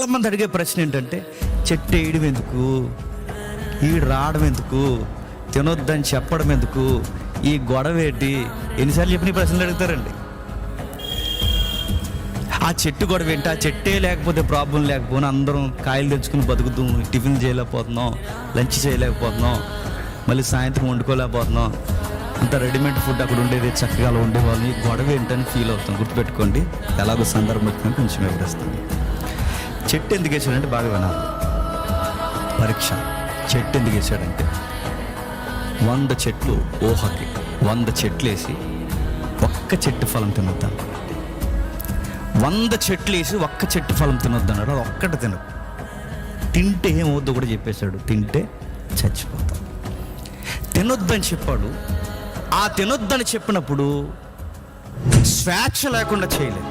చాలామంది అడిగే ప్రశ్న ఏంటంటే, చెట్టు వేయడం ఎందుకు, ఈడు రావడం ఎందుకు, తినొద్దని చెప్పడం ఎందుకు, ఈ గొడవ ఏంటి? ఎన్నిసార్లు చెప్పిన ప్రశ్నలు అడుగుతారండి. ఆ చెట్టు గొడవ ఏంటి? ఆ చెట్టే లేకపోతే ప్రాబ్లం లేకపోయినా అందరం కాయలు తెచ్చుకుని బతుకుతాం, టిఫిన్ చేయలేకపోతున్నాం, లంచ్ చేయలేకపోతున్నాం, మళ్ళీ సాయంత్రం వండుకోలేకపోతున్నాం, అంత రెడీమేడ్ ఫుడ్ అక్కడ ఉండేది, చక్కగా అలా ఉండేవాళ్ళని. గొడవ ఏంటని ఫీల్ అవుతాం. గుర్తుపెట్టుకోండి, ఎలాగో సందర్భం వచ్చినా కొంచెం వివరిస్తాను. చెట్టు ఎందుకు వేసాడంటే బాగా వినాలి, పరీక్ష. చెట్టు ఎందుకు వేసాడంటే 100 చెట్లు, ఊహకి 100 చెట్లు వేసి ఒక్క చెట్టు ఫలం తినొద్దాం. 100 చెట్లు వేసి ఒక్క చెట్టు ఫలం తినొద్దు అన్నాడు. అది ఒక్కటి తినదు. తింటే ఏమవుద్దో కూడా చెప్పేశాడు, తింటే చచ్చిపోతాం. తినొద్దని చెప్పాడు. ఆ తినొద్దని చెప్పినప్పుడు స్వేచ్ఛ లేకుండా చేయలేదు,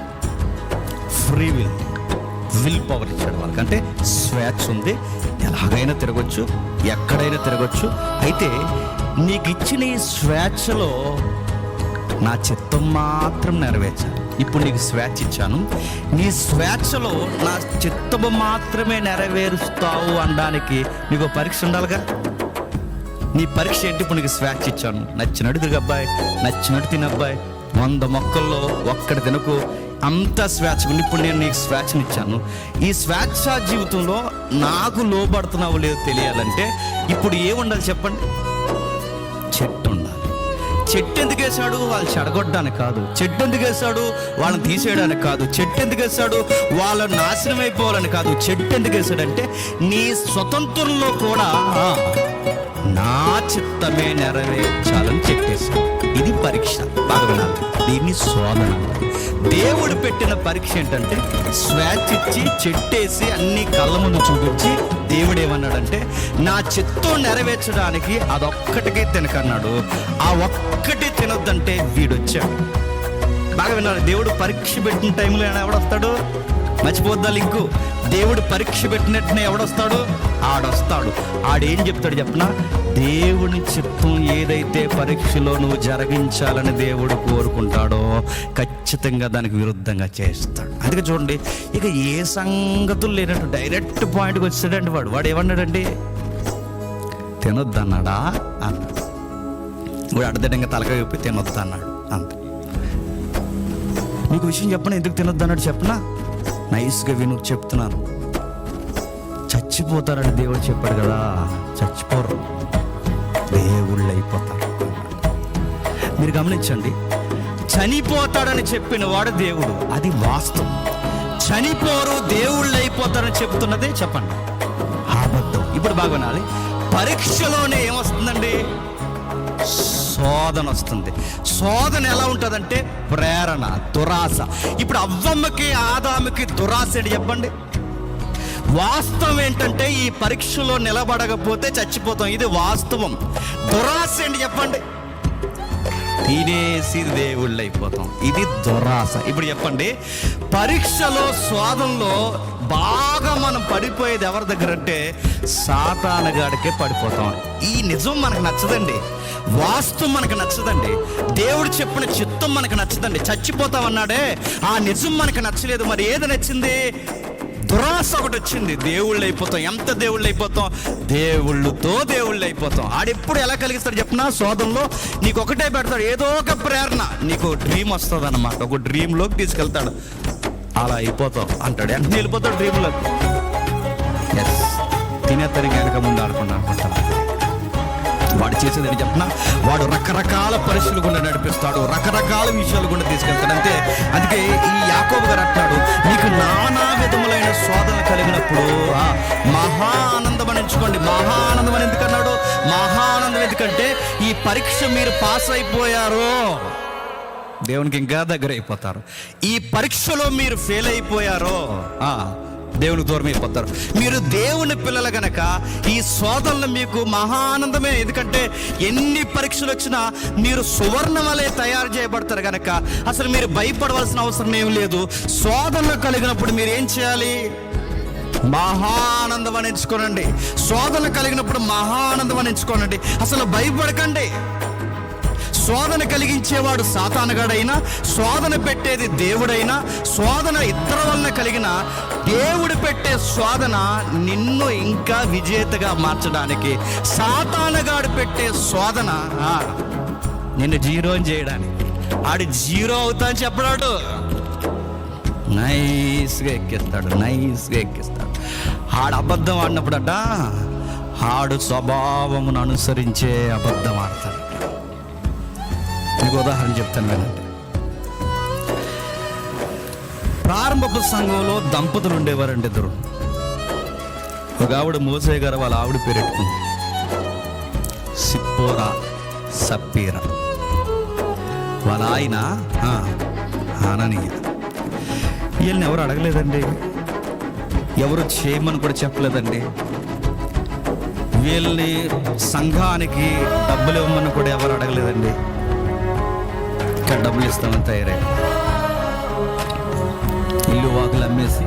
ఫ్రీ విల్ పవర్ ఇచ్చాడు వాళ్ళకి. అంటే స్వేచ్ఛ ఉంది, ఎలాగైనా తిరగచ్చు, ఎక్కడైనా తిరగచ్చు. అయితే నీకు ఇచ్చిన ఈ స్వేచ్ఛలో నా చిత్తం మాత్రం నెరవేర్చాలి. ఇప్పుడు నీకు స్వేచ్ఛ ఇచ్చాను, నీ స్వేచ్ఛలో నా చిత్తము మాత్రమే నెరవేరుస్తావు అనడానికి నీకు పరీక్ష ఉండాలిగా. నీ పరీక్ష ఏంటి? ఇప్పుడు నీకు స్వేచ్ఛ ఇచ్చాను, నచ్చినట్టు తిరుగు అబ్బాయి, నచ్చినట్టు తినబ్బాయి, 100 మొక్కల్లో ఒక్కటి తినకు, అంత స్వేచ్ఛ ఉంది. ఇప్పుడు నేను నీకు స్వేచ్ఛనిచ్చాను. ఈ స్వేచ్ఛ జీవితంలో నాకు లోబడుతున్నావు లేదో తెలియాలంటే ఇప్పుడు ఏముండాలి చెప్పండి? చెట్టు ఉండాలి. చెట్టు ఎందుకు వేశాడు? వాళ్ళు చెడగొట్టడానికి కాదు. చెట్టు ఎందుకు వేశాడు? వాళ్ళని తీసేయడానికి కాదు. చెట్టు ఎందుకు వేశాడు? వాళ్ళ నాశనం అయిపోవాలని కాదు. చెట్టు ఎందుకు వేశాడంటే నీ స్వతంత్రంలో కూడా నా చిత్తమే నెరవేర్చాలని చెప్పేశాడు. ఇది పరీక్ష. బాగా వినాలి, దీన్ని శోధన. దేవుడు పెట్టిన పరీక్ష ఏంటంటే స్వేచ్ఛ ఇచ్చి చెట్టేసి అన్ని కళ్ళ ముందు చూపించి దేవుడు ఏమన్నాడంటే నా చిత్తం నెరవేర్చడానికి అదొక్కటికే తినకన్నాడు. ఆ ఒక్కటి తినొద్దంటే వీడొచ్చాడు. బాగా వినాలి, దేవుడు పరీక్ష పెట్టిన టైంలో ఎవడొస్తాడు? మర్చిపోద్దా లింకు. దేవుడు పరీక్ష పెట్టినట్టునే ఎవడొస్తాడు? ఆడొస్తాడు. ఆడేం చెప్తాడు చెప్పనా? దేవుని చిత్తం ఏదైతే పరీక్షలో నువ్వు జరిగించాలని దేవుడు కోరుకుంటాడో ఖచ్చితంగా దానికి విరుద్ధంగా చేస్తాడు. అందుకే చూడండి, ఇక ఏ సంగతులు లేనట్టు డైరెక్ట్ పాయింట్కి వచ్చాడండి వాడు ఏమన్నాడండి? తినొద్దన్నాడా అన్నాడు. వాడు అడ్డదిడ్డంగా తలకాయ చెప్పి తినొద్దు అన్నాడు. అంత నీకు విషయం చెప్పనా, ఎందుకు తినొద్దు అన్నాడు చెప్పనా? నైస్గా విను, చెప్తున్నాను. చచ్చిపోతారని దేవుడు చెప్పాడు కదా, చచ్చిపోరు, దేవుళ్ళు అయిపోతారు. మీరు గమనించండి, చనిపోతాడని చెప్పిన వాడు దేవుడు, అది వాస్తవం. చనిపోరు, దేవుళ్ళు అయిపోతారని చెప్తున్నదే చెప్పండి అబద్ధం. ఇప్పుడు బాగా వినాలి, పరీక్షలోనే ఏమొస్తుందండి? శోధన వస్తుంది. శోధన ఎలా ఉంటుందంటే ప్రేరణ, దురాశ. ఇప్పుడు అవ్వమ్మకి ఆదాముకి దురాశ ఏంటి చెప్పండి? వాస్తవం ఏంటంటే ఈ పరీక్షలో నిలబడకపోతే చచ్చిపోతాం, ఇది వాస్తవం. దురాశ ఏంటి చెప్పండి? తినేసి దేవుళ్ళు అయిపోతాం, ఇది దురాశ. ఇప్పుడు చెప్పండి, పరీక్షలో శోధనలో బాగా మనం పడిపోయేది ఎవరి దగ్గర అంటే సాతానుగాడికే పడిపోతాం. ఈ నిజం మనకు నచ్చదండి, వాస్తవం మనకు నచ్చదండి, దేవుడు చెప్పిన చిత్తం మనకు నచ్చదండి. చచ్చిపోతాం అన్నాడే, ఆ నిజం మనకు నచ్చలేదు. మరి ఏది నచ్చింది? దురాశ ఒకటి వచ్చింది. దేవుళ్ళు అయిపోతాం. ఎంత దేవుళ్ళు అయిపోతాం? దేవుళ్ళతో దేవుళ్ళు అయిపోతాం. ఆడెప్పుడు ఎలా కలిగిస్తాడు చెప్పినా? శోధనలో నీకు ఒకటే పెడతాడు, ఏదో ఒక ప్రేరణ, నీకు డ్రీమ్ వస్తుంది అన్నమాట. ఒక డ్రీమ్లోకి తీసుకెళ్తాడు, అలా అయిపోతాం అంటాడు. వెంటనే వెళ్ళిపోతాడు డ్రీమ్లోకి. ఎస్, తినేతరికి వెనక ముందు అనుకుంటాను. వాడు చేసేది ఏంటి చెప్పినా? వాడు రకరకాల పరిస్థితులు గుండా నడిపిస్తాడు, రకరకాల విషయాలు గుండా తీసుకెళ్తాడు. అంతే. అందుకే ఈ యాకోబు గారు అంటాడు, నీకు నానా విధములైన శోధనలు కలిగినప్పుడు మహా ఆనందం అని ఎంచుకోండి. మహా ఆనందం అని ఎందుకన్నాడు? మహా ఆనందం ఎందుకంటే ఈ పరీక్ష మీరు పాస్ అయిపోయారు, దేవునికి ఇంకా దగ్గర అయిపోతారు. ఈ పరీక్షలో మీరు ఫెయిల్ అయిపోయారో దేవునికి దూరం అయిపోతారు. మీరు దేవుని పిల్లలు గనక ఈ శోధనలు మీకు మహా ఆనందమే. ఎందుకంటే ఎన్ని పరీక్షలు వచ్చినా మీరు సువర్ణ వలె తయారు చేయబడతారు గనక అసలు మీరు భయపడవలసిన అవసరం ఏం లేదు. శోధనలు కలిగినప్పుడు మీరు ఏం చేయాలి? మహానందం అని ఎంచుకోనండి. శోధన కలిగినప్పుడు మహానందం అని ఎంచుకోనండి. అసలు భయపడకండి. శోధన కలిగించేవాడు సాతానుగాడైనా, శోధన పెట్టేది దేవుడైనా, శోధన ఇద్దరి వలన కలిగిన దేవుడు పెట్టే శోధన నిన్ను ఇంకా విజేతగా మార్చడానికి, సాతానుగాడు పెట్టే శోధన నిన్ను జీరో చేయడానికి. ఆడు జీరో అవుతా అని చెప్పడాడు, నైస్గా ఎక్కిస్తాడు. ఆడు అబద్ధం ఆడినప్పుడట ఆడు స్వభావమును అనుసరించే అబద్ధం ఆడతాడు. మీకు ఉదాహరణ చెప్తాను వినండి. ప్రారంభపు సంఘంలో దంపతులు ఉండేవారండి, ఇద్దరు. ఒక ఆవిడ మోసే గారు వాళ్ళ ఆవిడ పేరెట్టుకుంది, సిప్పోరా సప్పీరా. వాళ్ళ ఆయన అననీయ. వీళ్ళని ఎవరు అడగలేదండి, ఎవరు చేయమని కూడా చెప్పలేదండి. వీళ్ళని సంఘానికి డబ్బులు ఇవ్వమని కూడా ఎవరు అడగలేదండి. ఇక్కడ డబ్బులు ఇస్తామని తయారై ఇల్లు వాకులు అమ్మేసి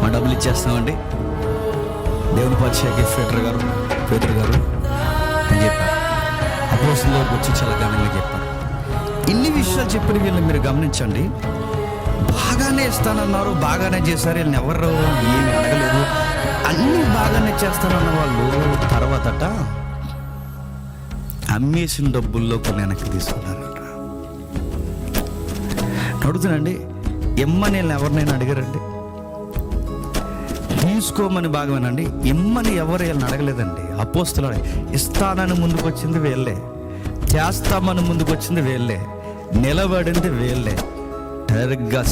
మా డబ్బులు ఇచ్చేస్తామండి, దేవుని పరిచయకి పేతురు గారు అని చెప్పారు. అపోస్తలులకు వచ్చి చాలా ఘనంగా చెప్పారు. ఇన్ని విషయాలు చెప్పిన వీళ్ళని మీరు గమనించండి. బాగానే ఇస్తానన్నారు, బాగానే చేశారు, వీళ్ళని ఎవరు ఏమి అడగలేదు, అన్నీ బాగానే చేస్తానన్న వాళ్ళు తర్వాతట అమ్మేసిన డబ్బుల్లో కొన్ని వెనక్కి తీసుకున్నారట. అడుగుతానండి, ఎమ్మని వీళ్ళని ఎవరినైనా అడిగారండి? తీసుకోమని బాగమేనండి, ఇమ్మని ఎవరు వీళ్ళని అడగలేదండి. అపోస్తలు ఇస్తానని ముందుకు వచ్చింది వీళ్ళే, చేస్తామని ముందుకు వచ్చింది వీళ్ళే, నిలబడింది వీళ్ళే.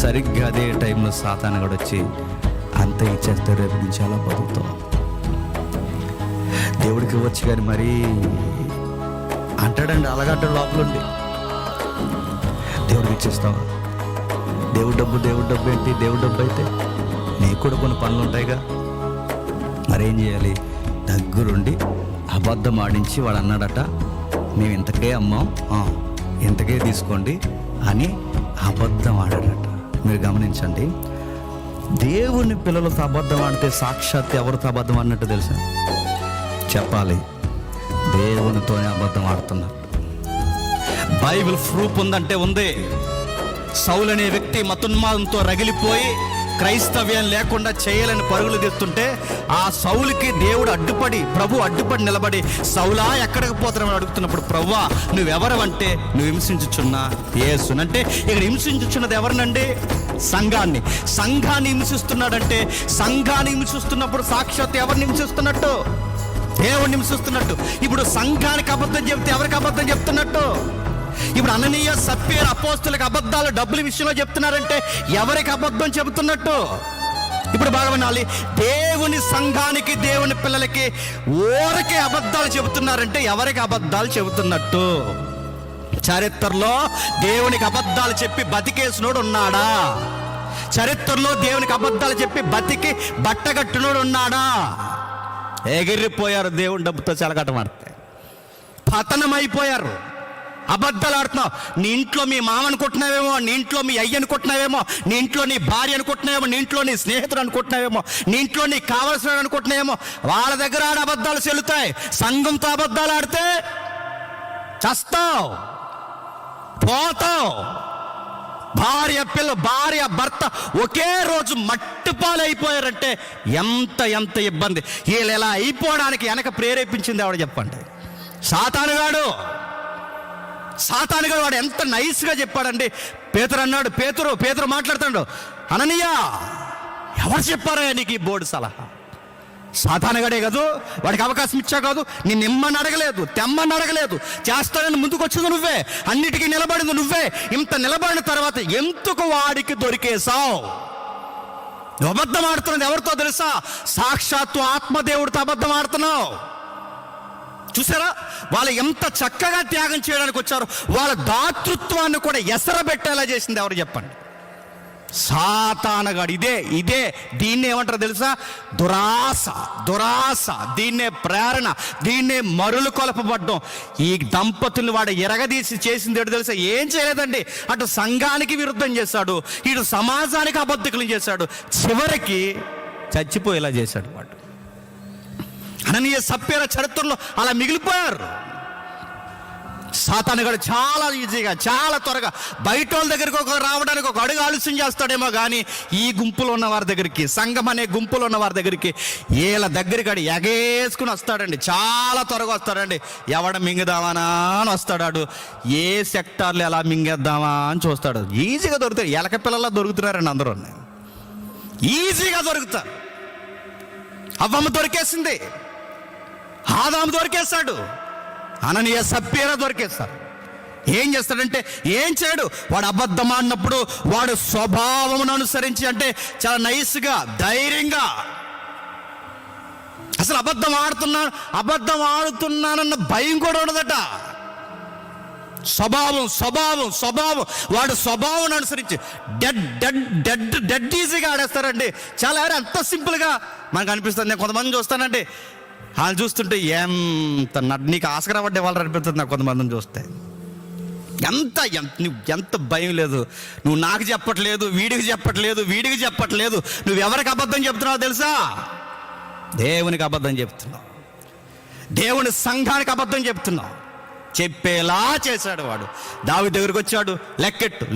సరిగ్గా అదే టైంలో సాతానుగాడు వచ్చి అంత ఇచ్చేస్తే రేపు నుంచి అలా బతుకుతాం, దేవుడికి ఇవ్వచ్చు కానీ మరి అంటాడండి. అలాగంటాడు లోపల ఉండి, దేవుడికి ఇచ్చేస్తావా? దేవుడి డబ్బు ఏంటి? దేవుడి డబ్బు అయితే నీకు కూడా కొన్ని పనులు ఉంటాయిగా, మరేం చేయాలి? దగ్గరుండి అబద్ధం ఆడించి వాడు అన్నాడట, మేము ఇంతకే అమ్మాం, ఇంతకే తీసుకోండి అని అబద్ధం ఆడాడట. మీరు గమనించండి, దేవుని పిల్లలతో అబద్ధం ఆడితే సాక్షాత్ ఎవరితో అబద్ధం ఆడినట్టు తెలుసా? చెప్పాలి, దేవునితోనే అబద్ధం ఆడుతున్నారు. బైబిల్ ప్రూఫ్ ఉందంటే ఉంది. సౌలు అనే వ్యక్తి మతోన్మాదంతో రగిలిపోయి క్రైస్తవ్యం లేకుండా చేయాలని పరుగులు తీస్తుంటే ఆ సౌలుకి దేవుడు అడ్డుపడి, ప్రభు అడ్డుపడి నిలబడి, సౌలా ఎక్కడికి పోతారని అడుగుతున్నప్పుడు, ప్రభువా నువ్వెవరవంటే, నువ్వు హింసించుచున్నా యేసునంటే, ఇక్కడ హింసించుచున్నది ఎవరినండి? సంఘాన్ని హింసిస్తున్నాడంటే, సంఘాన్ని హింసిస్తున్నప్పుడు సాక్షాత్ ఎవరిని హింసిస్తున్నట్టు? దేవుడిని హింసిస్తున్నట్టు. ఇప్పుడు సంఘానికి అబద్ధం చెప్తే ఎవరికి అబద్ధం చెప్తున్నట్టు? ఇప్పుడు అననీయ సప్పీర అపోస్తులకు అబద్ధాలు డబ్బుల విషయంలో చెప్తున్నారంటే ఎవరికి అబద్ధం చెబుతున్నట్టు? ఇప్పుడు బాగా వినాలి, దేవుని సంఘానికి, దేవుని పిల్లలకి ఊరకే అబద్ధాలు చెబుతున్నారంటే ఎవరికి అబద్ధాలు చెబుతున్నట్టు? చరిత్రలో దేవునికి అబద్ధాలు చెప్పి బతికేసినోడు ఉన్నాడా? చరిత్రలో దేవునికి అబద్ధాలు చెప్పి బతికి బట్టగట్టునోడు ఉన్నాడా? ఎగిరిపోయారు దేవుని డబ్బుతో చెలగటమాడితే, పతనమైపోయారు. అబద్ధాలు ఆడుతున్నావు. నీ ఇంట్లో మీ మామ అనుకుంటున్నావేమో, నీ ఇంట్లో మీ అయ్య అనుకుంటున్నావేమో, నీ ఇంట్లో నీ భార్య అనుకుంటున్నావేమో, నీ ఇంట్లో నీ స్నేహితుడు అనుకుంటున్నావేమో, నీ ఇంట్లో నీకు కావలసిన అనుకుంటున్నావేమో. వాళ్ళ దగ్గర ఆడ అబద్ధాలు చెల్లుతాయి. సంఘంతో అబద్ధాలు ఆడితే చస్తావు, పోతావు. భార్య భర్త ఒకే రోజు మట్టిపాలైపోయారంటే ఎంత ఇబ్బంది. వీళ్ళు ఎలా అయిపోవడానికి వెనక ప్రేరేపించింది ఎవడు చెప్పండి? సాతానుగాడు వాడు ఎంత నైస్గా చెప్పాడండి. పేతురు అన్నాడు, పేతురు మాట్లాడుతాడు, అననీయ ఎవరు చెప్పారా నీకు ఈ బోర్డు సలహా? సాతానుగాడే కాదు, వాడికి అవకాశం ఇచ్చా కాదు, నిన్ను ఇమ్మని అడగలేదు, తెమ్మని అడగలేదు, చేస్తానని ముందుకు వచ్చింది నువ్వే, అన్నిటికీ నిలబడింది నువ్వే. ఇంత నిలబడిన తర్వాత ఎందుకు వాడికి దొరికేశావు? నువ్వు అబద్ధం ఆడుతున్నది ఎవరితో తెలుసా? సాక్షాత్తు ఆత్మదేవుడితో అబద్ధం ఆడుతున్నావు. చూసారా వాళ్ళు ఎంత చక్కగా త్యాగం చేయడానికి వచ్చారు. వాళ్ళ దాతృత్వాన్ని కూడా ఎసరబెట్టేలా చేసింది ఎవరు చెప్పండి? సాతానుగాడు. ఇదే దీన్ని ఏమంటారు తెలుసా? దురాశ, దీన్నే ప్రేరణ, దీన్నే మరులు కొలపబడ్డం. ఈ దంపతుల్ని వాడు ఎరగదీసి చేసింది ఏంటో తెలుసా? ఏం చేయలేదండి. అటు సంఘానికి విరుద్ధం చేశాడు, ఇటు సమాజానికి అబద్ధికులు చేశాడు, చివరికి చచ్చిపోయేలా చేశాడు వాడు. అననీయ సప్పీర చరిత్రలో అలా మిగిలిపోయారు. సాతానుగాడు చాలా ఈజీగా, చాలా త్వరగా బయట వాళ్ళ దగ్గరికి రావడానికి ఒక అడుగు ఆలస్యం చేస్తాడేమో కానీ ఈ గుంపులో ఉన్న వారి దగ్గరికి, సంఘం అనే గుంపులో ఉన్న వారి దగ్గరికి, వీళ్ళ దగ్గరికి అడి ఎగేసుకుని వస్తాడండి. చాలా త్వరగా వస్తాడండి. ఎవడ మింగుదామనా అని వస్తాడు. ఏ సెక్టార్లు ఎలా మింగేద్దామా అని చూస్తాడు. ఈజీగా దొరుకుతాడు. ఎలక పిల్లలా దొరుకుతున్నారండి అందరూ. ఈజీగా దొరుకుతారు. అవ్వమ్మ దొరికేసింది, ఆదాము దొరికేస్తాడు, అననీయ సప్పీరా దొరికేస్తారు. ఏం చేస్తాడంటే ఏం చేయడు. వాడు అబద్ధం ఆడినప్పుడు వాడు స్వభావమును అనుసరించి, అంటే చాలా నైస్గా, ధైర్యంగా, అసలు అబద్ధం ఆడుతున్నానన్న భయం కూడా ఉండదట. స్వభావం వాడు స్వభావం అనుసరించి డెడ్ ఈజీగా ఆడేస్తారండి. చాలా అంత సింపుల్గా మనకు అనిపిస్తుంది. నేను కొంతమంది చూస్తానండి, వాళ్ళు చూస్తుంటే ఎంత నీకు ఆస్కారం పడ్డే వాళ్ళు అనిపిస్తుంది నాకు కొంతమందిని చూస్తే. ఎంత భయం లేదు. నువ్వు నాకు చెప్పట్లేదు, వీడికి చెప్పట్లేదు. నువ్వు ఎవరికి అబద్ధం చెప్తున్నావు తెలుసా? దేవునికి అబద్ధం చెప్తున్నావు. దేవుని సంఘానికి అబద్ధం చెప్తున్నావు. చెప్పేలా చేశాడు వాడు. దావీదు దగ్గరికి వచ్చాడు, లెక్కెట్టు.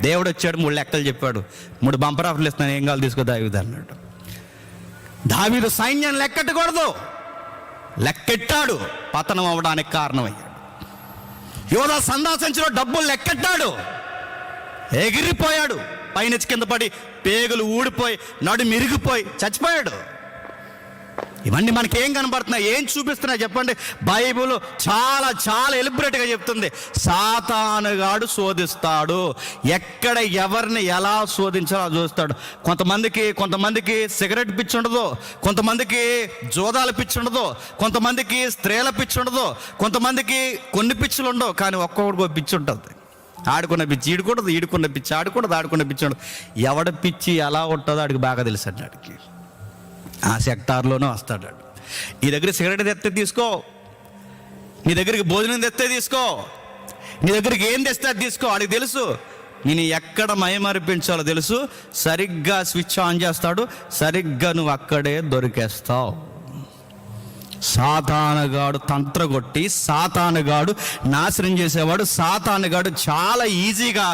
దేవుడు వచ్చాడు, 3 లెక్కలు చెప్పాడు. 3 బంపర్ ఆఫర్లు ఇస్తున్నాను, ఏం కావాలి తీసుకో దావీదు అన్నాడు. దావీదు సైన్యం లెక్కెట్టకూడదు, లెక్కెట్టాడు, పతనం అవ్వడానికి కారణమయ్యాడు. యోధా సందాసించిన డబ్బులు లెక్కెట్టాడు, ఎగిరిపోయాడు, పైనుంచి కింద పడి పేగులు ఊడిపోయి నడు మిరిగిపోయి చచ్చిపోయాడు. ఇవన్నీ మనకేం కనబడుతున్నాయి, ఏం చూపిస్తున్నాయి చెప్పండి? బైబిల్ చాలా చాలా ఎలిబరేట్గా చెప్తుంది. సాతానుగాడు శోధిస్తాడు. ఎక్కడ ఎవరిని ఎలా శోధించాలో చూస్తాడు. కొంతమందికి సిగరెట్ పిచ్చి ఉండదు, కొంతమందికి జోదాల పిచ్చి ఉండదు, కొంతమందికి స్త్రీల పిచ్చి ఉండదు, కొంతమందికి కొన్ని పిచ్చులు ఉండవు, కానీ ఒక్కొక్కడికి పిచ్చి ఉంటుంది. ఆడుకున్న పిచ్చి ఈడుకుంటుంది, ఈడుకున్న పిచ్చి ఆడుకున్న పిచ్చి ఉండదు. ఎవడ పిచ్చి ఎలా ఉంటుందో ఆడికి బాగా తెలుసు అండి. ఆడికి ఆ సెక్టార్లోనే వస్తాడు. నీ దగ్గర సిగరెట్ తెస్తే తీసుకో, నీ దగ్గరికి భోజనం తెస్తే తీసుకో, నీ దగ్గరికి ఏం తెస్తే అది తీసుకో. వాడికి తెలుసు నేను ఎక్కడ మైమరిపించాలో తెలుసు. సరిగ్గా స్విచ్ ఆన్ చేస్తాడు, సరిగ్గా నువ్వు అక్కడే దొరికేస్తావు. సాతానుగాడు తంత్రగొట్టి, సాతానుగాడు నాశనం చేసేవాడు, సాతానుగాడు చాలా ఈజీగా